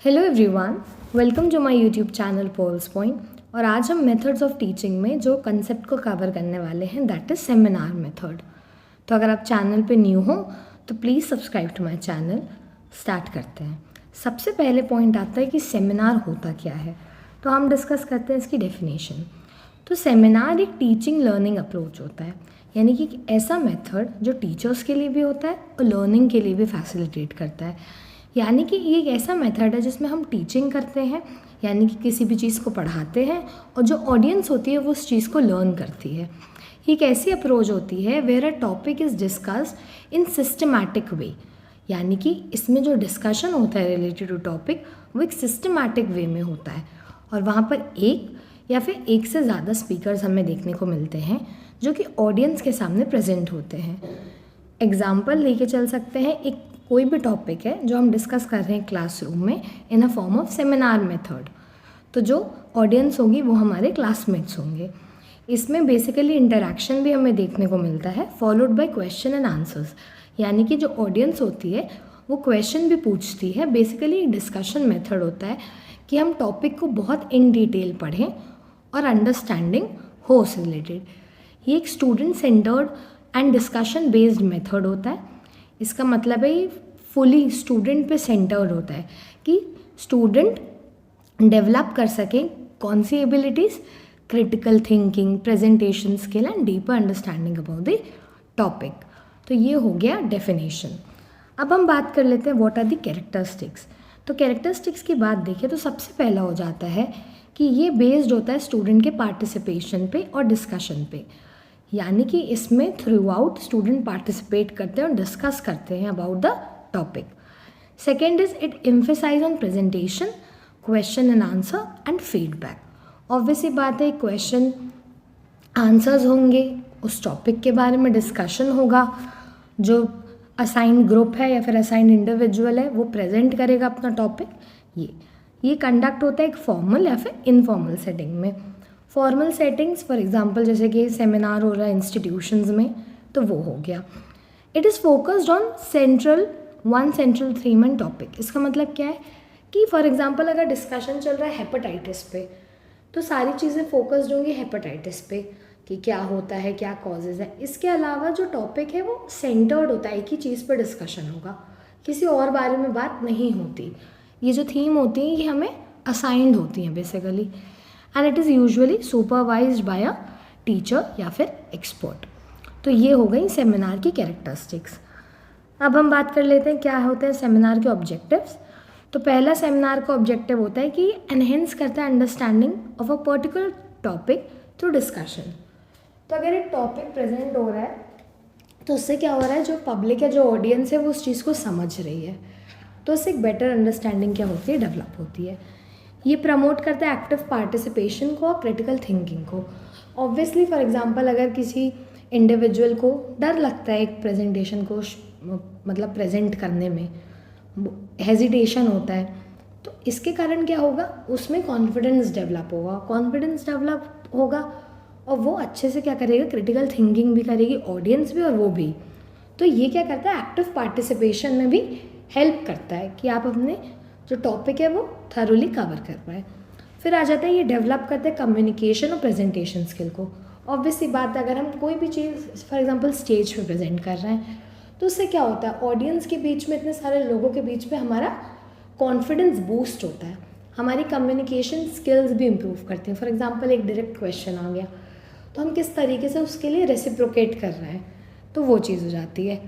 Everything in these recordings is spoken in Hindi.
Hello everyone, welcome to my YouTube channel Paul's Point. और आज हम मेथड्स ऑफ टीचिंग में जो कंसेप्ट को कवर करने वाले हैं दैट इज़ सेमिनार मेथड। तो अगर आप चैनल पे न्यू हो तो please subscribe to my channel. Start करते हैं। सबसे पहले पॉइंट आता है कि सेमिनार होता क्या है, तो हम डिस्कस करते हैं इसकी डेफिनेशन। तो सेमिनार एक टीचिंग लर्निंग अप्रोच होता है, यानी कि एक ऐसा मेथड जो टीचर्स के लिए भी होता है और लर्निंग के लिए भी फैसिलिटेट करता है। यानी कि ये एक ऐसा मेथड है जिसमें हम टीचिंग करते हैं, यानी कि किसी भी चीज़ को पढ़ाते हैं और जो ऑडियंस होती है वो उस चीज़ को लर्न करती है। ये एक ऐसी अप्रोच होती है where a topic is discussed in systematic way, यानी कि इसमें जो डिस्कशन होता है रिलेटेड टू टॉपिक वो एक सिस्टमैटिक वे में होता है और वहाँ पर एक या फिर एक से ज़्यादा स्पीकर्स हमें देखने को मिलते हैं जो कि ऑडियंस के सामने प्रेजेंट होते हैं। एग्जाम्पल लेके चल सकते हैं, एक कोई भी टॉपिक है जो हम डिस्कस कर रहे हैं क्लासरूम में in a form of seminar method, तो जो ऑडियंस होगी वो हमारे क्लासमेट्स होंगे। इसमें बेसिकली इंटरेक्शन भी हमें देखने को मिलता है followed by question and answers, यानी कि जो ऑडियंस होती है वो क्वेश्चन भी पूछती है। बेसिकली एक डिस्कशन मेथड होता है कि हम टॉपिक को बहुत इन डिटेल पढ़ें और अंडरस्टैंडिंग हो उससे रिलेटेड। ये एक student centred and discussion based method होता है। इसका मतलब है ये फुली स्टूडेंट पे सेंटर्ड होता है कि स्टूडेंट डेवलप कर सकें कौन सी abilities, critical thinking, presentation skill and deeper understanding about the topic. तो ये हो गया डेफिनेशन। अब हम बात कर लेते हैं व्हाट आर द कैरेक्टरिस्टिक्स। तो कैरेक्टरिस्टिक्स की बात देखें तो सबसे पहला हो जाता है कि ये बेस्ड होता है स्टूडेंट के पार्टिसिपेशन पे और डिस्कशन पे, यानी कि इसमें थ्रू आउट स्टूडेंट पार्टिसिपेट करते हैं और डिस्कस करते हैं about the topic. Second is it emphasize on presentation, question and answer and feedback. Obviously बात है, क्वेश्चन आंसर्स होंगे, उस टॉपिक के बारे में डिस्कशन होगा, जो असाइंड ग्रुप है या फिर असाइंड इंडिविजुअल है वो प्रेजेंट करेगा अपना टॉपिक। ये कंडक्ट होता है एक फॉर्मल या फिर इनफॉर्मल सेटिंग में। फॉर्मल सेटिंग्स फॉर एग्जांपल जैसे कि सेमिनार हो रहा है इंस्टीट्यूशंस में, तो वो हो गया। It is focused on central theme and topic. इसका मतलब क्या है कि फॉर एग्जांपल अगर डिस्कशन चल रहा है हेपेटाइटिस पे, तो सारी चीज़ें फोकस्ड होंगी हेपेटाइटिस पे कि क्या होता है, क्या कॉजेज़ है। इसके अलावा जो टॉपिक है वो सेंटर्ड होता है, एक ही चीज़ पर डिस्कशन होगा, किसी और बारे में बात नहीं होती। ये जो थीम होती है ये हमें असाइंड होती हैं basically, and it is usually supervised by a teacher या फिर एक्सपर्ट। तो ये हो गई सेमिनार की कैरेक्टरिस्टिक्स। अब हम बात कर लेते हैं क्या होते हैं सेमिनार के ऑब्जेक्टिव्स। तो पहला सेमिनार का ऑब्जेक्टिव होता है कि एनहेंस करता है understanding of a particular topic through discussion. तो अगर एक टॉपिक प्रेजेंट हो रहा है तो उससे क्या हो रहा है, जो पब्लिक है, जो ऑडियंस है वो उस चीज़ को समझ रही है, तो उससे एक बेटर अंडरस्टैंडिंग क्या होती है, डेवलप होती है। ये प्रमोट करता है एक्टिव पार्टिसिपेशन को और क्रिटिकल थिंकिंग को। ऑब्वियसली फॉर एग्जांपल अगर किसी इंडिविजुअल को डर लगता है एक प्रेजेंटेशन को मतलब प्रेजेंट करने में, हेजिटेशन होता है, तो इसके कारण क्या होगा, उसमें कॉन्फिडेंस डेवलप होगा और वो अच्छे से क्या करेगा, क्रिटिकल थिंकिंग भी करेगी ऑडियंस भी और वो भी। तो ये क्या करता है, एक्टिव पार्टिसिपेशन में भी हेल्प करता है कि आप अपने जो टॉपिक है वो थरोली कवर कर पाए। फिर आ जाता है ये डेवलप करते हैं कम्युनिकेशन और प्रेजेंटेशन स्किल को। ऑब्वियसली बात है, अगर हम कोई भी चीज़ फॉर एग्जांपल स्टेज पे प्रेजेंट कर रहे हैं तो उससे क्या होता है, ऑडियंस के बीच में, इतने सारे लोगों के बीच में हमारा कॉन्फिडेंस बूस्ट होता है, हमारी कम्युनिकेशन स्किल्स भी इम्प्रूव करती हैं। फॉर एग्जाम्पल एक डायरेक्ट क्वेश्चन आ गया तो हम किस तरीके से उसके लिए रेसिप्रोकेट कर रहे हैं, तो वो चीज़ हो जाती है।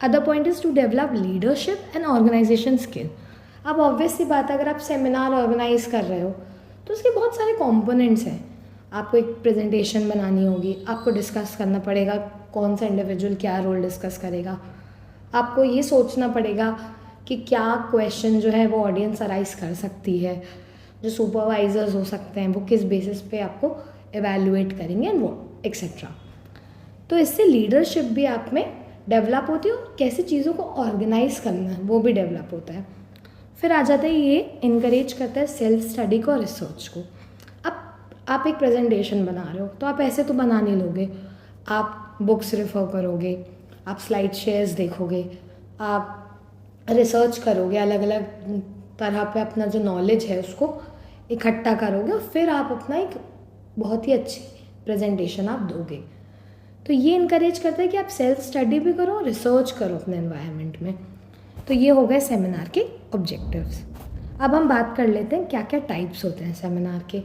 Other point is to develop leadership and organization skill. अब ऑब्वियसली बात है, अगर आप सेमिनार ऑर्गेनाइज कर रहे हो तो उसके बहुत सारे कंपोनेंट्स हैं। आपको एक प्रेजेंटेशन बनानी होगी, आपको डिस्कस करना पड़ेगा कौन सा इंडिविजुअल क्या रोल डिस्कस करेगा, आपको ये सोचना पड़ेगा कि क्या क्वेश्चन जो है वो ऑडियंस अराइज कर सकती है, जो सुपरवाइजर्स हो सकते हैं वो किस बेसिस पे आपको एवेल्युएट करेंगे एंड वो एक्सेट्रा। तो इससे लीडरशिप भी आप में डेवलप होती है और कैसे चीज़ों को ऑर्गेनाइज करना है वो भी डेवलप होता है। फिर आ जाता है ये इनकरेज करता है सेल्फ स्टडी को और रिसर्च को। अब आप एक प्रेजेंटेशन बना रहे हो तो आप ऐसे तो बना नहीं लोगे, आप बुक्स रेफर करोगे, आप स्लाइड शेयर्स देखोगे, आप रिसर्च करोगे, अलग अलग तरह पे अपना जो नॉलेज है उसको इकट्ठा करोगे और फिर आप अपना एक बहुत ही अच्छी प्रेजेंटेशन आप दोगे। तो ये इनकरेज करता है कि आप सेल्फ स्टडी भी करो, रिसर्च करो अपने एनवायरनमेंट में। तो ये हो गए सेमिनार के ऑब्जेक्टिव्स। अब हम बात कर लेते हैं क्या क्या टाइप्स होते हैं सेमिनार के।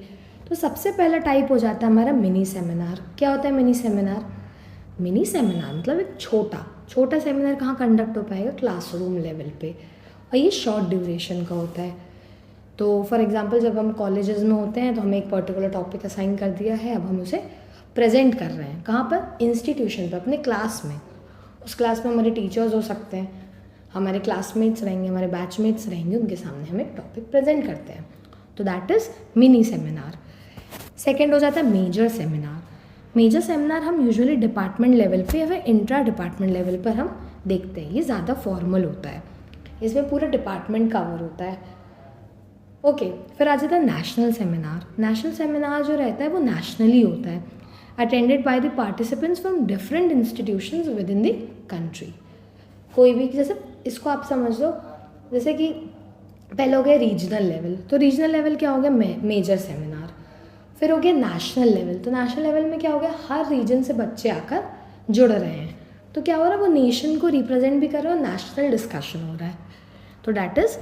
तो सबसे पहला टाइप हो जाता है हमारा मिनी सेमिनार। क्या होता है मिनी सेमिनार? मिनी सेमिनार मतलब एक छोटा सेमिनार कहाँ कंडक्ट हो पाएगा? क्लासरूम लेवल पे, और ये शॉर्ट ड्यूरेशन का होता है। तो फॉर एग्जांपल जब हम कॉलेजेस में होते हैं तो हमें एक पर्टिकुलर टॉपिक असाइन कर दिया है, अब हम उसे प्रेजेंट कर रहे हैं। कहाँ पर? इंस्टीट्यूशन पर, अपने क्लास में। उस क्लास में हमारे टीचर्स हो सकते हैं, हमारे क्लासमेट्स रहेंगे, हमारे बैचमेट्स रहेंगे, उनके सामने हम एक टॉपिक प्रेजेंट करते हैं। तो that is mini seminar. Second हो जाता है मेजर सेमिनार। मेजर सेमिनार हम यूजुअली डिपार्टमेंट लेवल पे या फिर इंट्रा डिपार्टमेंट लेवल पर हम देखते हैं। ये ज़्यादा फॉर्मल होता है, इसमें पूरा डिपार्टमेंट कवर होता है। ओके, फिर आ जाता है नेशनल सेमिनार। नेशनल सेमिनार जो रहता है वो नेशनली होता है, attended by the participants from different institutions with in the country. कोई भी, जैसे इसको आप समझ लो जैसे कि पहले हो गया रीजनल लेवल, तो रीजनल लेवल क्या हो गया? Major seminar. फिर हो गया नेशनल लेवल, तो नेशनल लेवल में क्या हो गया? हर रीजन से बच्चे आकर जुड़ रहे हैं, तो क्या हो रहा है? वो नेशन को रिप्रेजेंट भी कर रहे हैं और नेशनल डिस्कशन हो रहा है, तो डैट इज़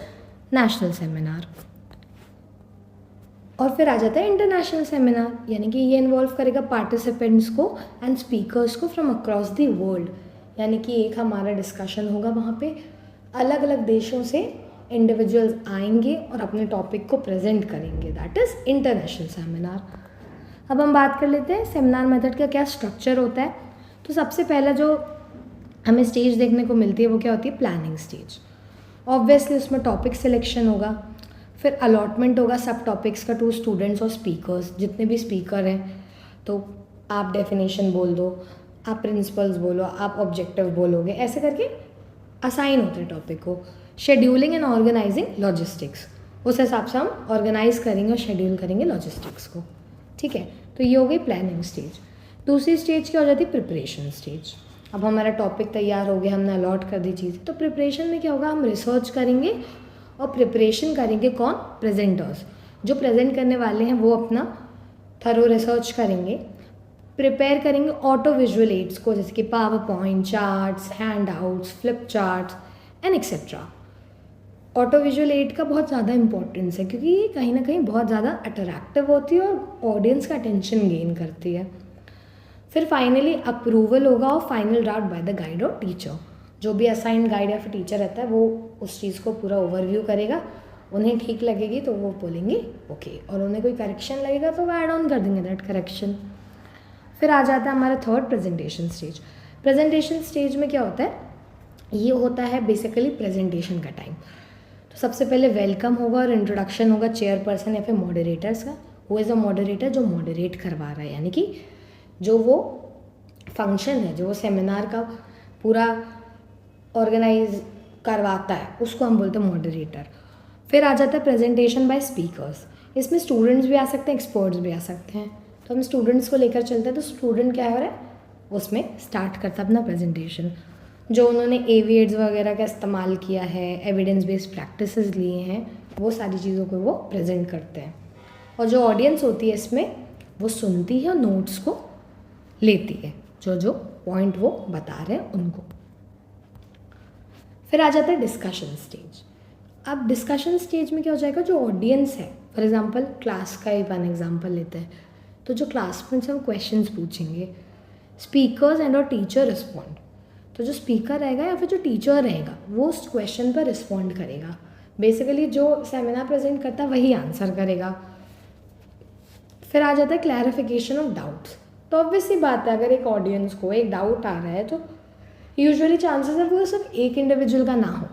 नेशनल सेमिनार। और फिर आ जाता है इंटरनेशनल सेमिनार, यानी कि ये इन्वॉल्व करेगा पार्टिसिपेंट्स को एंड स्पीकर्स को फ्रॉम अक्रॉस द वर्ल्ड। यानी कि एक हमारा डिस्कशन होगा, वहाँ पे अलग अलग देशों से इंडिविजुअल्स आएंगे और अपने टॉपिक को प्रेजेंट करेंगे, दैट इज़ इंटरनेशनल सेमिनार। अब हम बात कर लेते हैं सेमिनार मेथड का क्या स्ट्रक्चर होता है। तो सबसे पहला जो हमें स्टेज देखने को मिलती है वो क्या होती है? Planning stage. ऑब्वियसली उसमें टॉपिक सिलेक्शन होगा, फिर अलॉटमेंट होगा सब टॉपिक्स का टू स्टूडेंट्स और स्पीकर्स, जितने भी स्पीकर हैं। तो आप डेफिनेशन बोल दो, आप प्रिंसिपल्स बोलो, आप ऑब्जेक्टिव बोलोगे, ऐसे करके असाइन होते हैं टॉपिक को। शेड्यूलिंग एंड ऑर्गेनाइजिंग लॉजिस्टिक्स, उस हिसाब से हम ऑर्गेनाइज करेंगे और शेड्यूल करेंगे लॉजिस्टिक्स को, ठीक है। तो ये हो गई प्लानिंग स्टेज। दूसरी स्टेज क्या हो जाती है? Preparation stage. अब हमारा टॉपिक तैयार हो गया, हमने अलॉट कर दी चीज़ें, तो प्रिपरेशन में क्या होगा? हम रिसर्च करेंगे और प्रिपरेशन करेंगे। कौन? प्रेजेंटर्स, जो प्रेजेंट करने वाले हैं वो अपना थरो रिसर्च करेंगे, प्रिपेयर करेंगे ऑटो विजुअल एड्स को, जैसे कि power point, charts, hand outs, flip charts and etcetera. Auto visual add का बहुत ज़्यादा इंपॉर्टेंस है, क्योंकि ये कहीं ना कहीं बहुत ज़्यादा अट्रैक्टिव होती है और ऑडियंस का अटेंशन गेन करती है। फिर फाइनली अप्रूवल होगा और final draft by the guide और टीचर। जो भी असाइंड गाइड या फिर टीचर रहता है वो उस चीज़ को पूरा ओवरव्यू करेगा, उन्हें ठीक लगेगी तो वो बोलेंगे ओके, और उन्हें कोई करेक्शन लगेगा तो वो ऐड ऑन कर देंगे दैट करेक्शन। फिर आ जाता है हमारा third presentation stage. Presentation stage में क्या होता है? ये होता है बेसिकली प्रेजेंटेशन का टाइम। तो सबसे पहले वेलकम होगा और इंट्रोडक्शन होगा चेयरपर्सन या फिर मॉडरेटर्स का। वो इज़ अ मॉडरेटर जो मॉडरेट करवा रहा है, यानी कि जो वो फंक्शन है, जो वो सेमिनार का पूरा ऑर्गेनाइज करवाता है, उसको हम बोलते हैं मॉडरेटर। फिर आ जाता है प्रेजेंटेशन बाय स्पीकर्स। इसमें स्टूडेंट्स भी आ सकते हैं, एक्सपर्ट्स भी आ सकते हैं। तो हम स्टूडेंट्स को लेकर चलते हैं, तो स्टूडेंट क्या हो रहा है? उसमें स्टार्ट करता है अपना प्रेजेंटेशन, जो उन्होंने एविएड्स वगैरह का इस्तेमाल किया है, एविडेंस बेस्ड प्रैक्टिसेस लिए हैं, वो सारी चीज़ों को वो प्रेजेंट करते हैं। और जो ऑडियंस होती है इसमें, वो सुनती है और नोट्स को लेती है, जो जो पॉइंट वो बता रहे हैं उनको। फिर आ जाता है डिस्कशन स्टेज। अब डिस्कशन स्टेज में क्या हो जाएगा? जो ऑडियंस है, फॉर एग्जांपल क्लास का ही वन एग्जांपल लेते हैं, तो जो क्लासमेट्स हैं वो क्वेश्चंस पूछेंगे, स्पीकर्स एंड और टीचर रिस्पॉन्ड। तो जो स्पीकर रहेगा या फिर जो टीचर रहेगा वो उस क्वेश्चन पर रिस्पॉन्ड करेगा। बेसिकली जो सेमिनार प्रेजेंट करता है वही आंसर करेगा। फिर आ जाता है क्लैरिफिकेशन ऑफ डाउट्स। तो ऑब्वियसली बात है, अगर एक ऑडियंस को एक डाउट आ रहा है तो यूजुअली चांसेस है वो सिर्फ एक इंडिविजुअल का ना हो,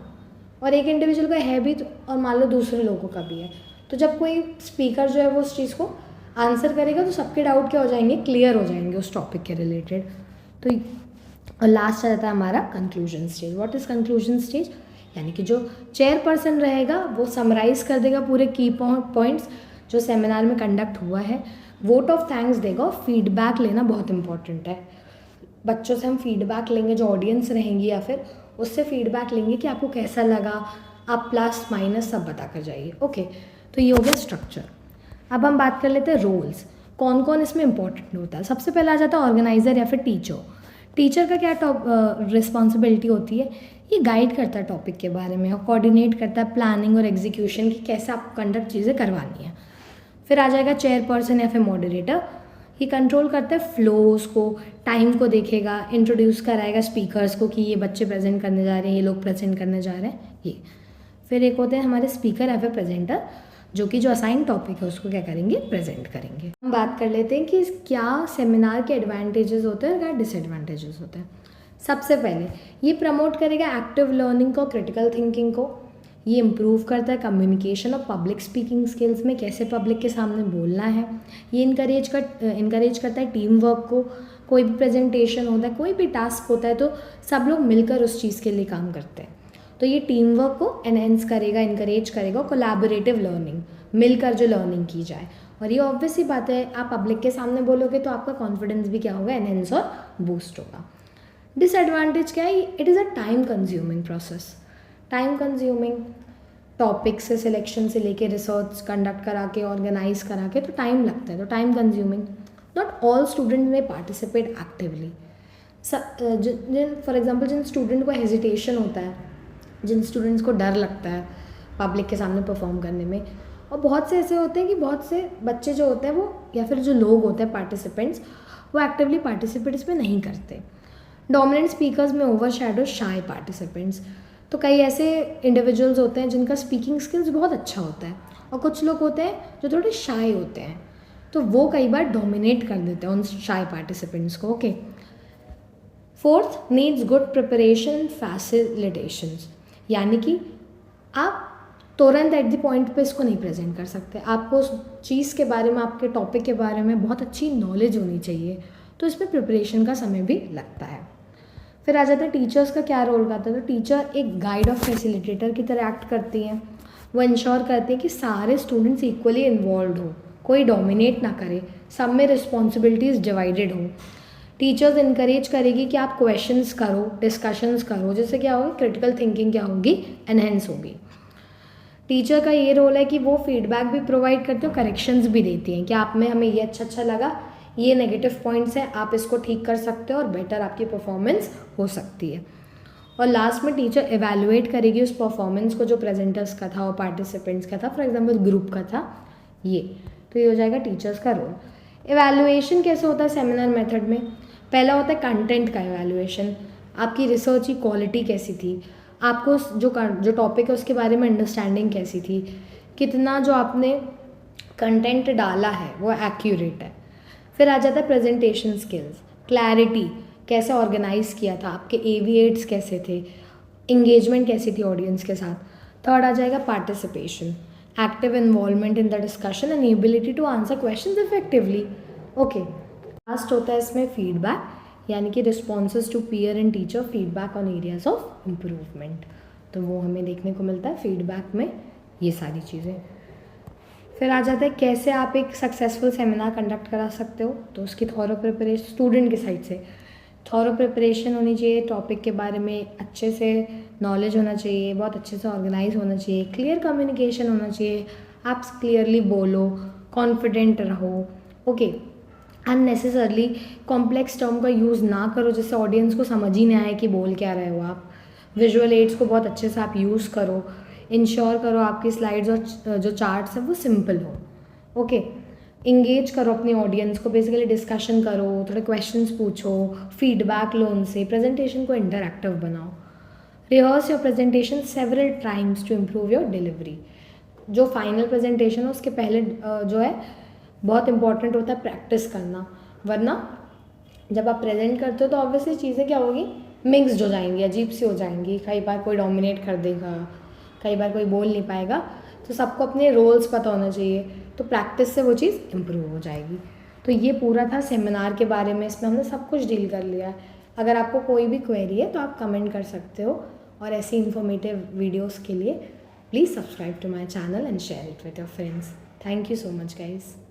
और एक इंडिविजुअल का है भी तो, और मान लो दूसरे लोगों का भी है, तो जब कोई स्पीकर जो है वो उस चीज़ को आंसर करेगा तो सबके डाउट क्या हो जाएंगे? क्लियर हो जाएंगे उस टॉपिक के रिलेटेड। तो और लास्ट आ जाता है हमारा conclusion stage. What is conclusion stage? यानी कि जो चेयरपर्सन रहेगा वो समराइज़ कर देगा पूरे की पॉइंट्स जो सेमिनार में कंडक्ट हुआ है, वोट ऑफ थैंक्स देगा, और फीडबैक लेना बहुत इंपॉर्टेंट है। बच्चों से हम फीडबैक लेंगे, जो ऑडियंस रहेंगी, या फिर उससे फीडबैक लेंगे कि आपको कैसा लगा, आप प्लस माइनस सब बता कर जाइए। ओके, तो ये हो गया स्ट्रक्चर। अब हम बात कर लेते हैं रोल्स, कौन कौन इसमें इंपॉर्टेंट होता है। सबसे पहले आ जाता है ऑर्गेनाइज़र या फिर टीचर। टीचर का क्या रिस्पॉन्सिबिलिटी होती है, ये गाइड करता है टॉपिक के बारे में और कोऑर्डिनेट करता है प्लानिंग और एग्जीक्यूशन की कैसे आप कंडक्ट चीज़ें करवानी है। फिर आ जाएगा चेयरपर्सन या फिर मॉडरेटर, ये कंट्रोल करता है फ्लोस को, टाइम को देखेगा, इंट्रोड्यूस कराएगा स्पीकर्स को कि ये बच्चे प्रेजेंट करने जा रहे हैं, ये लोग प्रेजेंट करने जा रहे हैं ये। फिर एक होते हैं हमारे स्पीकर या फिर प्रेजेंटर, जो कि जो असाइन टॉपिक है उसको क्या करेंगे, प्रेजेंट करेंगे। हम बात कर लेते हैं कि क्या सेमिनार के एडवांटेजेस होते हैं और क्या डिसएडवांटेजेस होते हैं। सबसे पहले ये प्रमोट करेगा एक्टिव लर्निंग को, क्रिटिकल थिंकिंग को। ये इम्प्रूव करता है कम्युनिकेशन और पब्लिक स्पीकिंग स्किल्स में, कैसे पब्लिक के सामने बोलना है। ये इनकरेज करता है टीम वर्क को। कोई भी प्रेजेंटेशन होता है, कोई भी टास्क होता है तो सब लोग मिलकर उस चीज़ के लिए काम करते हैं, तो ये टीम वर्क को एनहेंस करेगा, इनकरेज करेगा। कोलैबोरेटिव लर्निंग, मिलकर जो लर्निंग की जाए। और ये ऑब्वियस ही बात है, आप पब्लिक के सामने बोलोगे तो आपका कॉन्फिडेंस भी क्या होगा, एनहेंस और बूस्ट होगा। डिसएडवांटेज क्या है, it is a time consuming process. Time consuming, topic से सिलेक्शन से लेके रिसर्च कंडक्ट करा के, ऑर्गेनाइज करा के, तो टाइम लगता है, तो time consuming. Not all student में पार्टिसिपेट एक्टिवली। फॉर एग्जाम्पल जिन स्टूडेंट को हेजिटेशन होता है, जिन स्टूडेंट्स को डर लगता है पब्लिक के सामने परफॉर्म करने में, और बहुत से ऐसे होते हैं कि बहुत से बच्चे जो होते हैं वो, या फिर जो लोग होते हैं पार्टिसिपेंट्स, वो एक्टिवली पार्टिसिपेट इसमें नहीं करते। डोमिनेंट स्पीकर्स में ओवर शैडो शाय पार्टिसिपेंट्स, तो कई ऐसे इंडिविजुअल्स होते हैं जिनका स्पीकिंग स्किल्स बहुत अच्छा होता है, और कुछ लोग होते हैं जो थोड़े शाय होते हैं, तो वो कई बार डोमिनेट कर देते हैं उन शाय पार्टिसिपेंट्स को। Okay, fourth, needs good preparation facilitations, यानी कि आप तुरंत एट द पॉइंट पे इसको नहीं प्रेजेंट कर सकते, आपको उस चीज़ के बारे में, आपके टॉपिक के बारे में बहुत अच्छी नॉलेज होनी चाहिए, तो इसमें प्रिपरेशन का समय भी लगता है। फिर आ जाता है टीचर्स का क्या रोल करता है। तो टीचर एक गाइड और फैसिलिटेटर की तरह एक्ट करती हैं। वो इंश्योर करती हैं कि सारे स्टूडेंट्स इक्वली इन्वॉल्व हो, कोई डोमिनेट ना करे, सब में रिस्पॉन्सिबिलिटीज़ डिवाइडेड हो। टीचर्स इनकरेज करेगी कि आप क्वेश्चंस करो, डिस्कशंस करो, जिससे क्या होगा, क्रिटिकल थिंकिंग क्या होगी, एनहेंस होगी। टीचर का ये रोल है कि वो फीडबैक भी प्रोवाइड करते हो, करेक्शंस भी देती हैं कि आप में हमें ये अच्छा लगा, ये नेगेटिव पॉइंट्स हैं, आप इसको ठीक कर सकते हो और बेटर आपकी परफॉर्मेंस हो सकती है। और लास्ट में टीचर एवेलुएट करेगी उस परफॉर्मेंस को जो प्रेजेंटर्स का था और पार्टिसिपेंट्स का था, फॉर एग्जांपल ग्रुप का था ये, तो ये हो जाएगा टीचर्स का रोल। एवेलुएशन कैसे होता है सेमिनार मेथड में, पहला होता है कंटेंट का एवेलुएशन, आपकी रिसर्च की क्वालिटी कैसी थी, आपको जो टॉपिक है उसके बारे में अंडरस्टैंडिंग कैसी थी, कितना जो आपने कंटेंट डाला है वो एक्यूरेट है। फिर आ जाता है प्रेजेंटेशन स्किल्स, क्लैरिटी, कैसे ऑर्गेनाइज किया था, आपके एविएट्स कैसे थे, इंगेजमेंट कैसी थी ऑडियंस के साथ। थर्ड आ जाएगा participation, active involvement in the discussion and ability to answer questions effectively. Okay, last होता है इसमें फीडबैक, यानी कि responses to peer and teacher feedback on areas of improvement, तो वो हमें देखने को मिलता है फीडबैक में ये सारी चीज़ें। फिर आ जाता है कैसे आप एक सक्सेसफुल सेमिनार कंडक्ट करा सकते हो, तो उसकी थॉरो प्रिपरेशन, स्टूडेंट की साइड से थॉरो प्रिपरेशन होनी चाहिए, टॉपिक के बारे में अच्छे से नॉलेज होना चाहिए, बहुत अच्छे से ऑर्गेनाइज होना चाहिए, क्लियर कम्युनिकेशन होना चाहिए, आप क्लियरली बोलो, कॉन्फिडेंट रहो। ओके, अननेसेसरली कॉम्प्लेक्स टर्म का यूज़ ना करो जिससे ऑडियंस को समझ ही नहीं आए कि बोल क्या रहे हो आप। विजुअल एड्स को बहुत अच्छे से आप यूज़ करो, इंश्योर करो आपकी स्लाइड्स और जो चार्ट्स हैं वो सिंपल हो। ओके, इंगेज करो अपनी ऑडियंस को, बेसिकली डिस्कशन करो, थोड़े क्वेश्चंस पूछो, फीडबैक लो उनसे, प्रेजेंटेशन को इंटरैक्टिव बनाओ। Rehearse your presentation several times to improve your delivery, जो फाइनल प्रेजेंटेशन है उसके पहले जो है बहुत इंपॉर्टेंट होता है प्रैक्टिस करना, वरना जब आप प्रेजेंट करते हो तो ऑब्वियसली चीज़ें क्या होगी, मिक्स्ड हो जाएंगी, अजीब सी हो जाएंगी, कई बार कोई डोमिनेट कर देगा, कई बार कोई बोल नहीं पाएगा, तो सबको अपने रोल्स पता होना चाहिए, तो प्रैक्टिस से वो चीज़ इम्प्रूव हो जाएगी। तो ये पूरा था सेमिनार के बारे में, इसमें हमने सब कुछ डील कर लिया है। अगर आपको कोई भी क्वेरी है तो आप कमेंट कर सकते हो, और ऐसी इन्फॉर्मेटिव वीडियोस के लिए please subscribe to my channel and share it with your friends. Thank you so much guys.